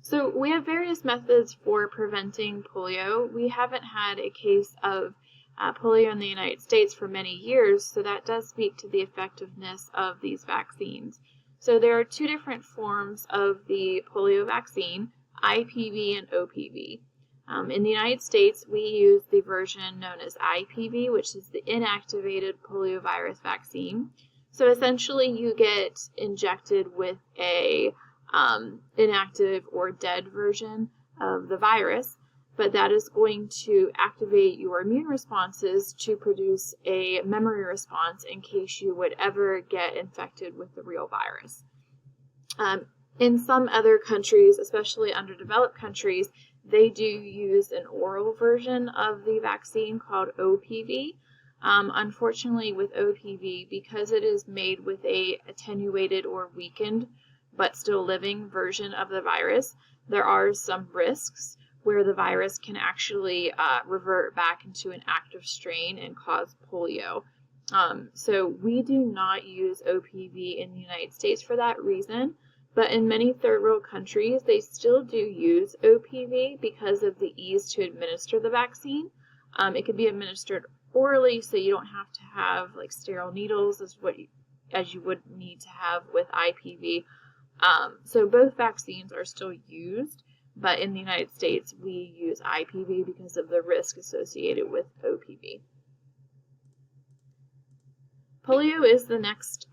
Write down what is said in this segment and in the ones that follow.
So we have various methods for preventing polio. We haven't had a case of polio in the United States for many years, so that does speak to the effectiveness of these vaccines. So there are two different forms of the polio vaccine, IPV and OPV. In the United States, we use the version known as IPV, which is the inactivated poliovirus vaccine. So essentially, you get injected with a inactive or dead version of the virus, but that is going to activate your immune responses to produce a memory response in case you would ever get infected with the real virus. In some other countries, especially underdeveloped countries, they do use an oral version of the vaccine called OPV. Unfortunately, with OPV, because it is made with a attenuated or weakened but still living version of the virus, there are some risks where the virus can actually revert back into an active strain and cause polio. So we do not use OPV in the United States for that reason, but in many third world countries, they still do use OPV because of the ease to administer the vaccine. It can be administered orally, so you don't have to have like sterile needles as you would need to have with IPV. So both vaccines are still used, but in the United States, we use IPV because of the risk associated with OPV. Polio is the next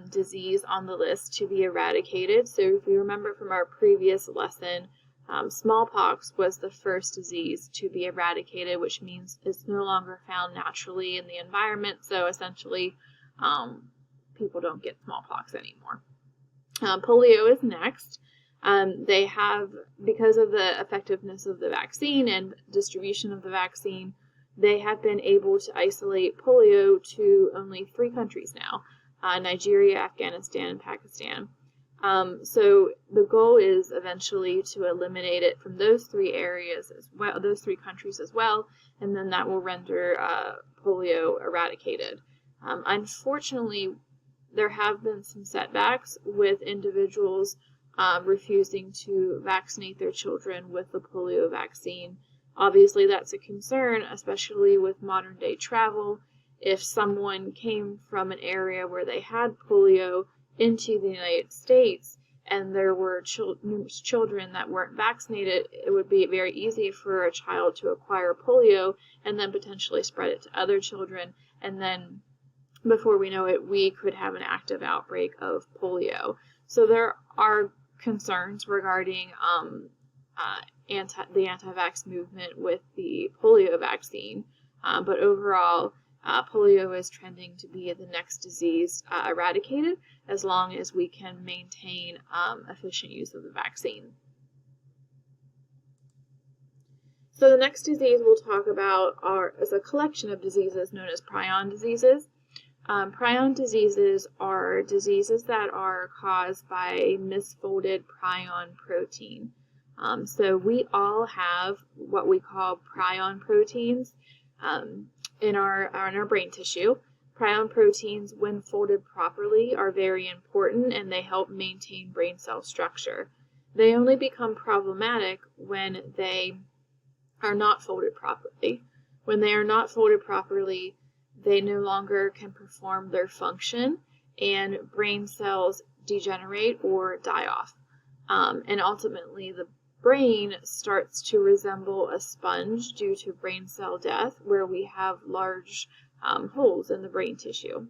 disease on the list to be eradicated. So if you remember from our previous lesson, smallpox was the first disease to be eradicated, which means it's no longer found naturally in the environment. So essentially, people don't get smallpox anymore. Polio is next. They have, because of the effectiveness of the vaccine and distribution of the vaccine, they have been able to isolate polio to only 3 countries now, Nigeria, Afghanistan, and Pakistan. So the goal is eventually to eliminate it from those 3 areas as well, those 3 countries as well, and then that will render polio eradicated. Unfortunately, there have been some setbacks with individuals refusing to vaccinate their children with the polio vaccine. Obviously, that's a concern, especially with modern day travel. If someone came from an area where they had polio into the United States and there were children that weren't vaccinated, it would be very easy for a child to acquire polio and then potentially spread it to other children, and then before we know it, we could have an active outbreak of polio. So there are concerns regarding the anti-vax movement with the polio vaccine, but overall, polio is trending to be the next disease eradicated as long as we can maintain efficient use of the vaccine. So the next disease we'll talk about is a collection of diseases known as prion diseases. Prion diseases are diseases that are caused by a misfolded prion protein. So we all have what we call prion proteins in our brain tissue. Prion proteins, when folded properly, are very important and they help maintain brain cell structure. They only become problematic when they are not folded properly. When they are not folded properly, they no longer can perform their function and brain cells degenerate or die off. And ultimately, the brain starts to resemble a sponge due to brain cell death, where we have large holes in the brain tissue.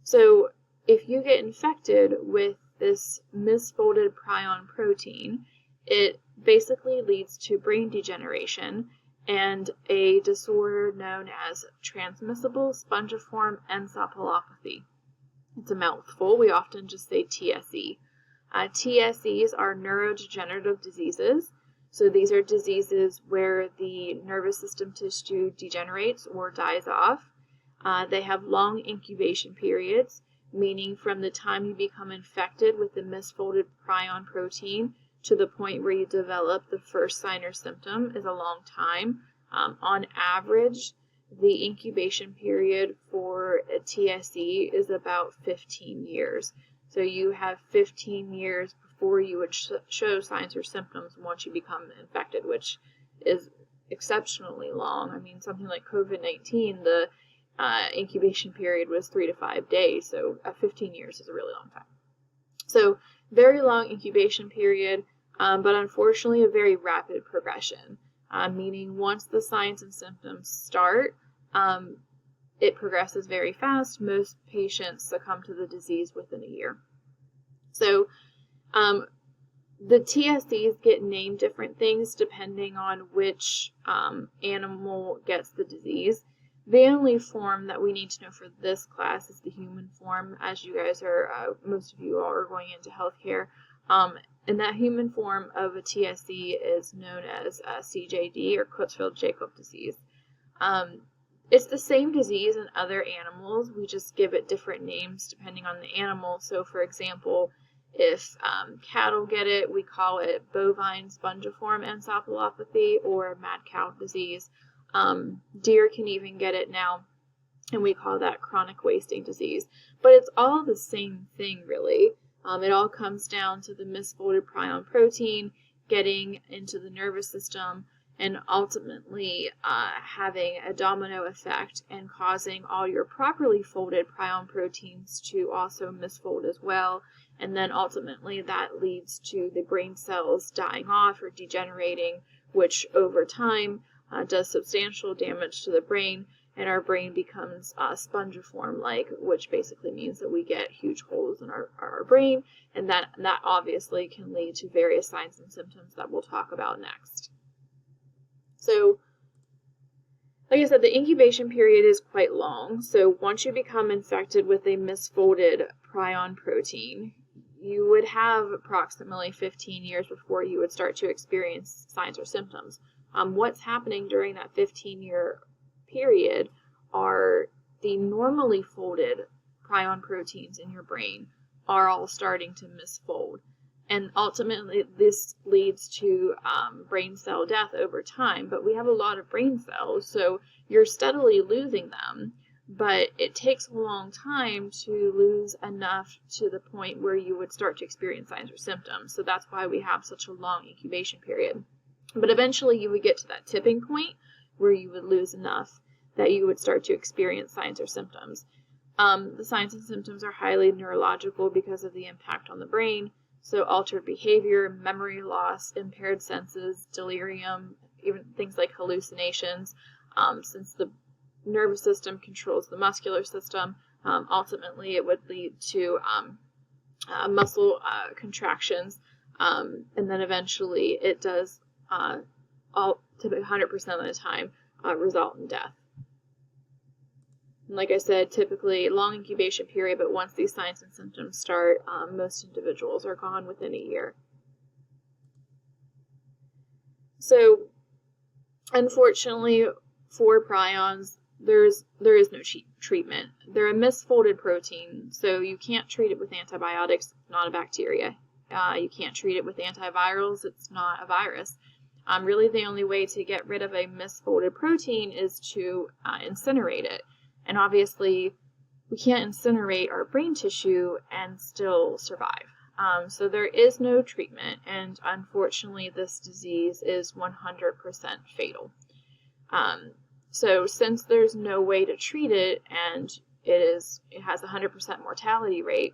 So if you get infected with this misfolded prion protein, it basically leads to brain degeneration and a disorder known as transmissible spongiform encephalopathy. It's a mouthful. We often just say TSE. TSEs are neurodegenerative diseases. So these are diseases where the nervous system tissue degenerates or dies off. They have long incubation periods, meaning from the time you become infected with the misfolded prion protein to the point where you develop the first sign or symptom is a long time. On average, the incubation period for a TSE is about 15 years. So you have 15 years before you would show signs or symptoms once you become infected, which is exceptionally long. I mean, something like COVID-19, the incubation period was 3 to 5 days, so 15 years is a really long time. So very long incubation period, but unfortunately a very rapid progression, meaning once the signs and symptoms start, it progresses very fast. Most patients succumb to the disease within a year. So the TSCs get named different things depending on which animal gets the disease. The only form that we need to know for this class is the human form, as you guys are, most of you are going into healthcare. And that human form of a TSC is known as CJD, or Creutzfeldt-Jakob disease. It's the same disease in other animals, we just give it different names depending on the animal. So for example, if cattle get it, we call it bovine spongiform encephalopathy or mad cow disease. Deer can even get it now, and we call that chronic wasting disease. But it's all the same thing, really. It all comes down to the misfolded prion protein getting into the nervous system and ultimately having a domino effect and causing all your properly folded prion proteins to also misfold as well. And then ultimately that leads to the brain cells dying off or degenerating, which over time does substantial damage to the brain, and our brain becomes spongiform-like, which basically means that we get huge holes in our brain, and that obviously can lead to various signs and symptoms that we'll talk about next. So, like I said, the incubation period is quite long. So once you become infected with a misfolded prion protein, you would have approximately 15 years before you would start to experience signs or symptoms. What's happening during that 15-year period are the normally folded prion proteins in your brain are all starting to misfold. And ultimately, this leads to brain cell death over time. But we have a lot of brain cells, so you're steadily losing them. But it takes a long time to lose enough to the point where you would start to experience signs or symptoms. So that's why we have such a long incubation period. But eventually, you would get to that tipping point where you would lose enough that you would start to experience signs or symptoms. The signs and symptoms are highly neurological because of the impact on the brain. So altered behavior, memory loss, impaired senses, delirium, even things like hallucinations. Since the nervous system controls the muscular system, ultimately it would lead to muscle contractions, and then eventually it does, typically 100% of the time, result in death. And like I said, typically long incubation period, but once these signs and symptoms start, most individuals are gone within a year. So, unfortunately, for prions, there is no treatment. They're a misfolded protein, so you can't treat it with antibiotics. It's not a bacteria. You can't treat it with antivirals. It's not a virus. Really, the only way to get rid of a misfolded protein is to incinerate it. And obviously, we can't incinerate our brain tissue and still survive. So there is no treatment, and unfortunately, this disease is 100% fatal. So since there's no way to treat it, and it has a 100% mortality rate,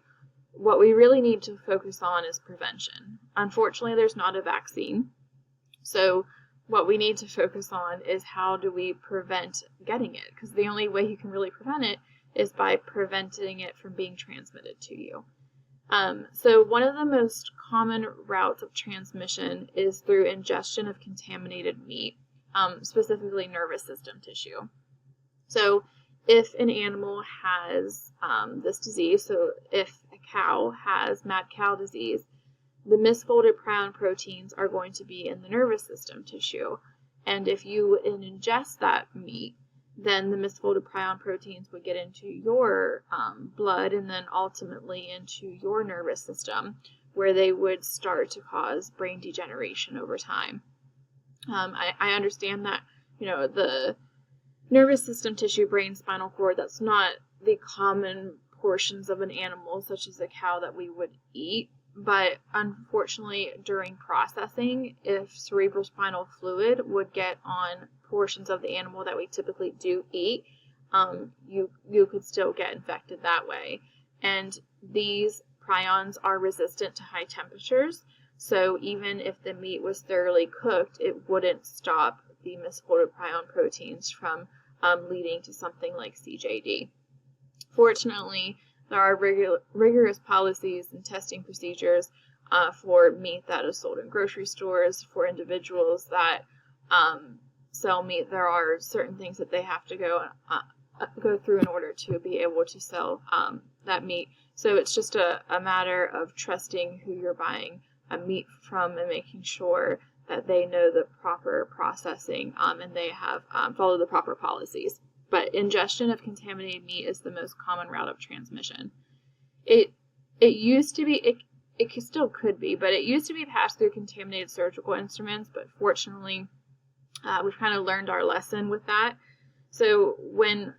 what we really need to focus on is prevention. Unfortunately, there's not a vaccine. So what we need to focus on is how do we prevent getting it, because the only way you can really prevent it is by preventing it from being transmitted to you. So one of the most common routes of transmission is through ingestion of contaminated meat, specifically nervous system tissue. So if an animal has this disease, so if a cow has mad cow disease, the misfolded prion proteins are going to be in the nervous system tissue. And if you ingest that meat, then the misfolded prion proteins would get into your blood and then ultimately into your nervous system, where they would start to cause brain degeneration over time. I understand that, the nervous system tissue, brain, spinal cord, that's not the common portions of an animal such as a cow that we would eat. but unfortunately during processing, if cerebrospinal fluid would get on portions of the animal that we typically do eat, you could still get infected that way. And these prions are resistant to high temperatures, so even if the meat was thoroughly cooked, it wouldn't stop the misfolded prion proteins from leading to something like CJD. Fortunately, there are rigorous policies and testing procedures for meat that is sold in grocery stores. For individuals that sell meat, there are certain things that they have to go through in order to be able to sell that meat. So it's just a matter of trusting who you're buying meat from and making sure that they know the proper processing and they have followed the proper policies. But ingestion of contaminated meat is the most common route of transmission. It used to be, it still could be, but it used to be passed through contaminated surgical instruments, but fortunately we've kind of learned our lesson with that. So when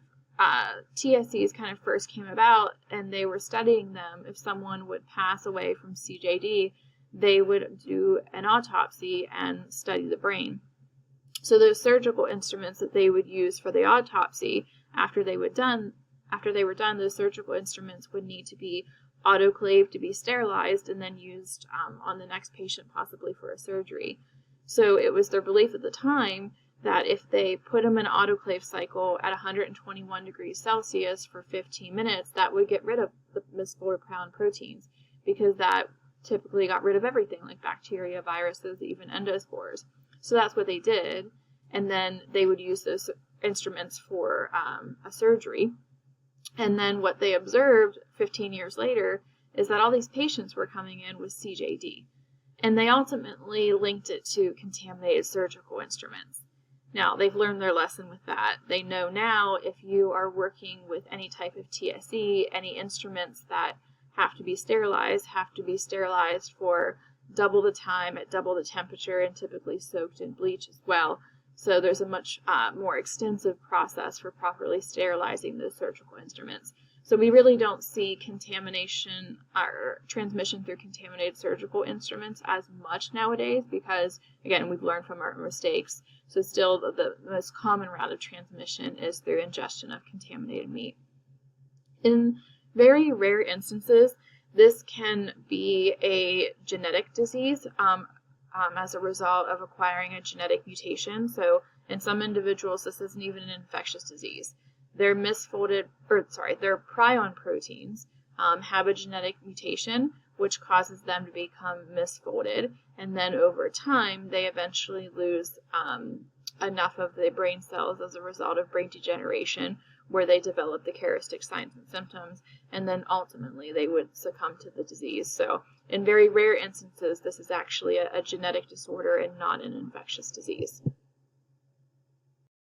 TSCs kind of first came about and they were studying them, if someone would pass away from CJD, they would do an autopsy and study the brain. So those surgical instruments that they would use for the autopsy, after they were done, those surgical instruments would need to be autoclaved to be sterilized and then used on the next patient, possibly for a surgery. So it was their belief at the time that if they put them in an autoclave cycle at 121 degrees Celsius for 15 minutes, that would get rid of the misfolded prion proteins, because that typically got rid of everything like bacteria, viruses, even endospores. So that's what they did, and then they would use those instruments for a surgery. And then what they observed 15 years later is that all these patients were coming in with CJD, and they ultimately linked it to contaminated surgical instruments. Now, they've learned their lesson with that. They know now if you are working with any type of TSE, any instruments that have to be sterilized for double the time at double the temperature and typically soaked in bleach as well. So there's a much more extensive process for properly sterilizing those surgical instruments. So we really don't see contamination or transmission through contaminated surgical instruments as much nowadays because, again, we've learned from our mistakes. So still the most common route of transmission is through ingestion of contaminated meat. In very rare instances, this can be a genetic disease as a result of acquiring a genetic mutation. So in some individuals, this isn't even an infectious disease. Their prion proteins have a genetic mutation which causes them to become misfolded, and then over time they eventually lose enough of the brain cells as a result of brain degeneration where they develop the characteristic signs and symptoms, and then ultimately they would succumb to the disease. So in very rare instances, this is actually a genetic disorder and not an infectious disease.